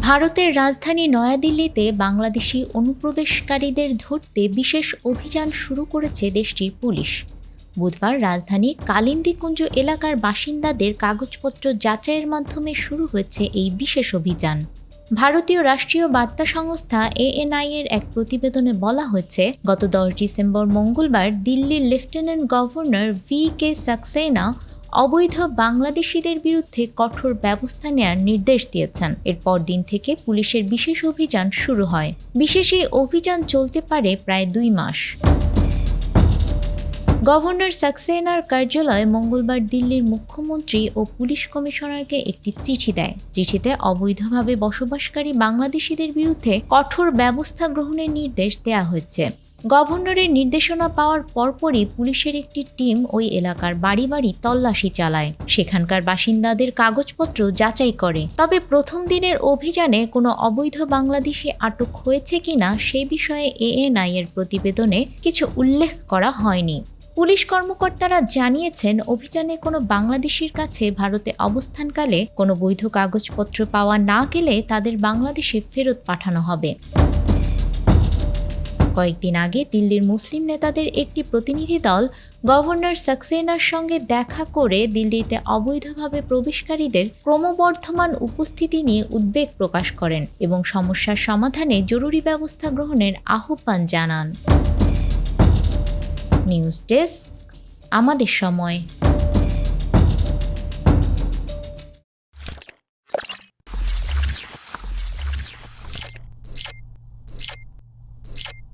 ভারতের রাজধানী নয়াদিল্লিতে বাংলাদেশি অনুপ্রবেশকারীদের ধরতে বিশেষ অভিযান শুরু করেছে দেশটির পুলিশ। বুধবার রাজধানী কালিন্দীকুঞ্জ এলাকার বাসিন্দাদের কাগজপত্র যাচাইয়ের মাধ্যমে শুরু হয়েছে এই বিশেষ অভিযান। ভারতীয় রাষ্ট্রীয় বার্তা সংস্থা ANI এর এক প্রতিবেদনে বলা হয়েছে, গত 10 ডিসেম্বর মঙ্গলবার দিল্লির লেফটেন্যান্ট গভর্নর VK সাক্সেনা অবৈধ বাংলাদেশিদের বিরুদ্ধে কঠোর ব্যবস্থা নেওয়ার নির্দেশ দিয়েছেন। এরপর দিন থেকে পুলিশের বিশেষ অভিযান শুরু হয়। বিশেষ এই অভিযান চলতে পারে প্রায় 2 মাস। গভর্নর সাক্সেনার কার্যালয় মঙ্গলবার দিল্লির মুখ্যমন্ত্রী ও পুলিশ কমিশনারকে একটি চিঠি দেয়। চিঠিতে অবৈধভাবে বসবাসকারী বাংলাদেশিদের বিরুদ্ধে কঠোর ব্যবস্থা গ্রহণের নির্দেশ দেওয়া হয়েছে। গভর্নরের নির্দেশনা পাওয়ার পরপরই পুলিশের একটি টিম ওই এলাকার বাড়ি বাড়ি তল্লাশি চালায়, সেখানকার বাসিন্দাদের কাগজপত্র যাচাই করে। তবে প্রথম দিনের অভিযানে কোনো অবৈধ বাংলাদেশি আটক হয়েছে কিনা সে বিষয়ে ANI এর প্রতিবেদনে কিছু উল্লেখ করা হয়নি। পুলিশ কর্মকর্তারা জানিয়েছেন, অভিযানে কোনো বাংলাদেশির কাছে ভারতে অবস্থানকালে কোনো বৈধ কাগজপত্র পাওয়া না গেলে তাদের বাংলাদেশে ফেরত পাঠানো হবে। কয়েকদিন আগে দিল্লির মুসলিম নেতাদের একটি প্রতিনিধি দল গভর্নর সাক্সেনার সঙ্গে দেখা করে দিল্লিতে অবৈধভাবে প্রবেশকারীদের ক্রমবর্ধমান উপস্থিতি নিয়ে উদ্বেগ প্রকাশ করেন এবং সমস্যার সমাধানে জরুরি ব্যবস্থা গ্রহণের আহ্বান জানান। নিউজ ডেস্ক, আমাদের সময়।